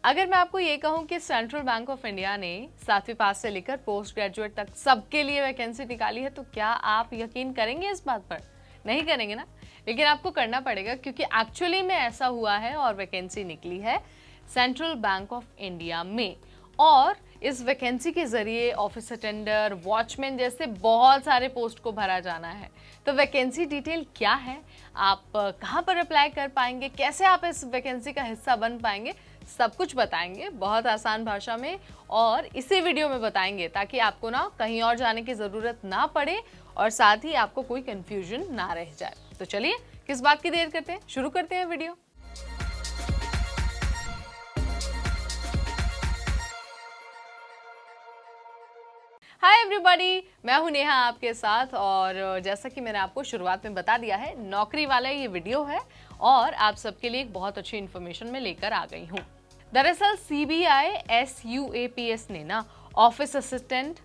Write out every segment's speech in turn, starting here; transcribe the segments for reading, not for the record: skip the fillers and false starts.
अगर मैं आपको ये कहूँ कि सेंट्रल बैंक ऑफ इंडिया ने 7वीं पास से लेकर पोस्ट ग्रेजुएट तक सबके लिए वैकेंसी निकाली है, तो क्या आप यकीन करेंगे इस बात पर? नहीं करेंगे ना, लेकिन आपको करना पड़ेगा क्योंकि एक्चुअली में ऐसा हुआ है और वैकेंसी निकली है सेंट्रल बैंक ऑफ इंडिया में। और इस वैकेंसी के जरिए ऑफिस अटेंडर, वॉचमैन जैसे बहुत सारे पोस्ट को भरा जाना है। तो वैकेंसी डिटेल क्या है, आप कहाँ पर अप्लाई कर पाएंगे, कैसे आप इस वैकेंसी का हिस्सा बन पाएंगे, सब कुछ बताएंगे बहुत आसान भाषा में और इसी वीडियो में बताएंगे, ताकि आपको ना कहीं और जाने की ज़रूरत ना पड़े और साथ ही आपको कोई कंफ्यूजन ना रह जाए। तो चलिए किस बात की देर करते हैं, शुरू करते हैं वीडियो। हाय एवरीबॉडी, मैं हूं नेहा आपके साथ और जैसा कि मैंने आपको शुरुआत में बता दिया है, नौकरी वाला ये वीडियो है और आप सबके लिए एक बहुत अच्छी इन्फॉर्मेशन मैं लेकर आ गई हूं। दरअसल CBI SUAPS ने ना ऑफिस असिस्टेंट,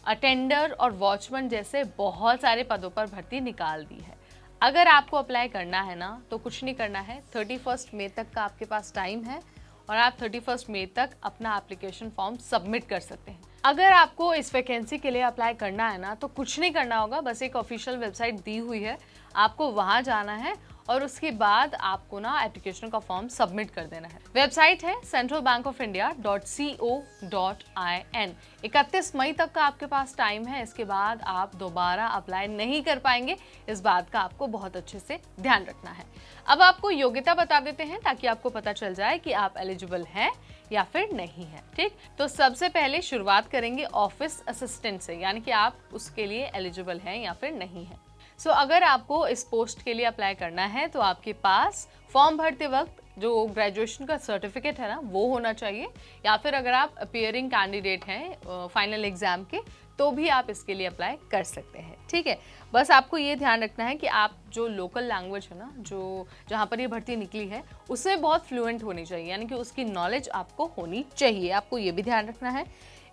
अटेंडर और वॉचमैन जैसे बहुत सारे पदों पर भर्ती निकाल दी है। अगर आपको अप्लाई करना है ना तो कुछ नहीं करना है, 31 मई तक का आपके पास टाइम है और आप 31 मई तक अपना एप्लीकेशन फॉर्म सबमिट कर सकते हैं। अगर आपको इस वैकेंसी के लिए अप्लाई करना है ना तो कुछ नहीं करना होगा, बस एक ऑफिशियल वेबसाइट दी हुई है, आपको वहां जाना है और उसके बाद आपको ना एप्लीकेशन का फॉर्म सबमिट कर देना है। वेबसाइट है centralbankofindia.co.in। 31 मई तक का आपके पास टाइम है, इसके बाद आप दोबारा अप्लाई नहीं कर पाएंगे, इस बात का आपको बहुत अच्छे से ध्यान रखना है। अब आपको योग्यता बता देते हैं ताकि आपको पता चल जाए कि आप एलिजिबल हैं या फिर नहीं है। ठीक, तो सबसे पहले शुरुआत करेंगे ऑफिस असिस्टेंट से, यानी कि आप उसके लिए एलिजिबल हैं या फिर नहीं है। सो अगर आपको इस पोस्ट के लिए अप्लाई करना है तो आपके पास फॉर्म भरते वक्त जो ग्रेजुएशन का सर्टिफिकेट है ना वो होना चाहिए, या फिर अगर आप अपीयरिंग कैंडिडेट हैं फाइनल एग्जाम के तो भी आप इसके लिए अप्लाई कर सकते हैं। ठीक है, बस आपको ये ध्यान रखना है कि आप जो लोकल लैंग्वेज है ना, जो जहाँ पर ये भर्ती निकली है उसमें बहुत फ्लुएंट होनी चाहिए, यानी कि उसकी नॉलेज आपको होनी चाहिए, आपको ये भी ध्यान रखना है।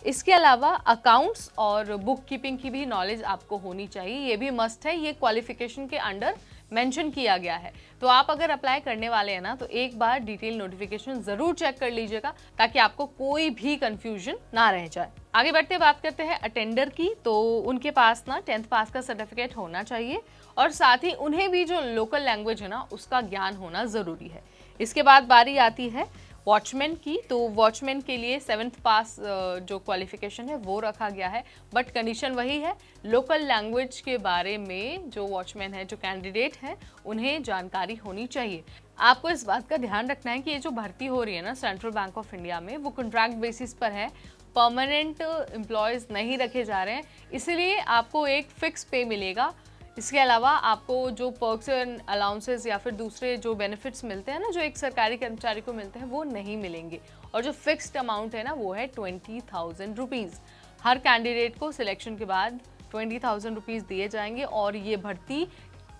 इसके अलावा अकाउंट्स और बुक कीपिंग की भी नॉलेज आपको होनी चाहिए, ये भी मस्ट है, ये क्वालिफिकेशन के अंडर मेंशन किया गया है। तो आप अगर अप्लाई करने वाले हैं ना तो एक बार डिटेल नोटिफिकेशन जरूर चेक कर लीजिएगा ताकि आपको कोई भी कंफ्यूजन ना रह जाए। आगे बढ़ते बात करते हैं अटेंडर की। तो उनके पास ना 10th पास का सर्टिफिकेट होना चाहिए और साथ ही उन्हें भी जो लोकल लैंग्वेज है ना उसका ज्ञान होना जरूरी है। इसके बाद बारी आती है वॉचमैन की। तो वॉचमैन के लिए 7th पास जो क्वालिफिकेशन है वो रखा गया है, बट कंडीशन वही है, लोकल लैंग्वेज के बारे में जो वॉचमैन है, जो कैंडिडेट हैं, उन्हें जानकारी होनी चाहिए। आपको इस बात का ध्यान रखना है कि ये जो भर्ती हो रही है ना सेंट्रल बैंक ऑफ इंडिया में, वो कॉन्ट्रैक्ट बेसिस पर है, परमानेंट एम्प्लॉयज़ नहीं रखे जा रहे हैं, इसलिए आपको एक फिक्स पे मिलेगा। इसके अलावा आपको जो पर्क्स एंड अलाउंसेस या फिर दूसरे जो बेनिफिट्स मिलते हैं ना, जो एक सरकारी कर्मचारी को मिलते हैं, वो नहीं मिलेंगे। और जो फिक्स्ड अमाउंट है ना वो है 20,000 रुपीज़। हर कैंडिडेट को सिलेक्शन के बाद 20,000 रुपीज़ दिए जाएंगे और ये भर्ती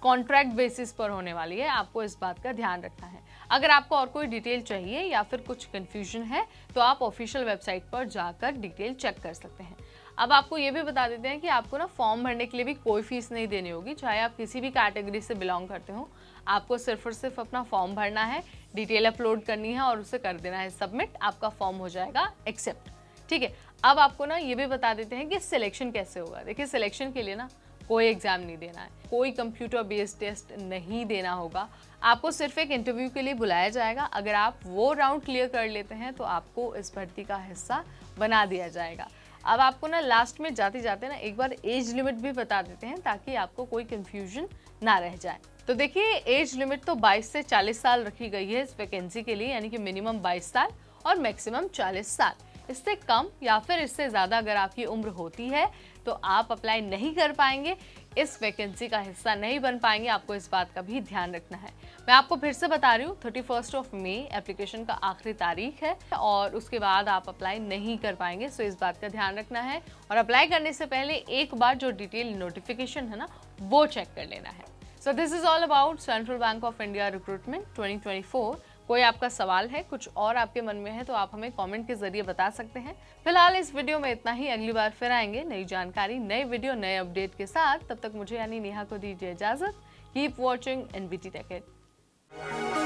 कॉन्ट्रैक्ट बेसिस पर होने वाली है, आपको इस बात का ध्यान रखना है। अगर आपको और कोई डिटेल चाहिए या फिर कुछ कन्फ्यूजन है तो आप ऑफिशियल वेबसाइट पर जाकर डिटेल चेक कर सकते हैं। अब आपको ये भी बता देते हैं कि आपको ना फॉर्म भरने के लिए भी कोई फीस नहीं देनी होगी, चाहे आप किसी भी कैटेगरी से बिलोंग करते हो। आपको सिर्फ और सिर्फ अपना फॉर्म भरना है, डिटेल अपलोड करनी है और उसे कर देना है सबमिट, आपका फॉर्म हो जाएगा एक्सेप्ट। ठीक है, अब आपको ना ये भी बता देते हैं कि सिलेक्शन कैसे होगा। देखिए, सिलेक्शन के लिए ना कोई एग्जाम नहीं देना है, कोई कंप्यूटर बेस्ड टेस्ट नहीं देना होगा, आपको सिर्फ एक इंटरव्यू के लिए बुलाया जाएगा। अगर आप वो राउंड क्लियर कर लेते हैं तो आपको इस भर्ती का हिस्सा बना दिया जाएगा। अब आपको ना लास्ट में जाते जाते ना एक बार एज लिमिट भी बता देते हैं ताकि आपको कोई कंफ्यूजन ना रह जाए। तो देखिए, एज लिमिट तो 22 से 40 साल रखी गई है इस वैकेंसी के लिए, यानी कि मिनिमम 22 साल और मैक्सिमम 40 साल। इससे कम या फिर इससे ज़्यादा अगर आपकी उम्र होती है तो आप अप्लाई नहीं कर पाएंगे, इस वैकेंसी का हिस्सा नहीं बन पाएंगे, आपको इस बात का भी ध्यान रखना है। मैं आपको फिर से बता रही हूँ, 31 मई एप्लीकेशन का आखिरी तारीख है और उसके बाद आप अप्लाई नहीं कर पाएंगे, सो इस बात का ध्यान रखना है। और अप्लाई करने से पहले एक बार जो डिटेल नोटिफिकेशन है ना वो चेक कर लेना है। So this is all about central bank of India recruitment 2024। कोई आपका सवाल है, कुछ और आपके मन में है तो आप हमें कमेंट के जरिए बता सकते हैं। फिलहाल इस वीडियो में इतना ही, अगली बार फिर आएंगे नई जानकारी, नए वीडियो, नए अपडेट के साथ। तब तक मुझे यानी नेहा को दीजिए इजाजत। Keep watching NBT Tech It।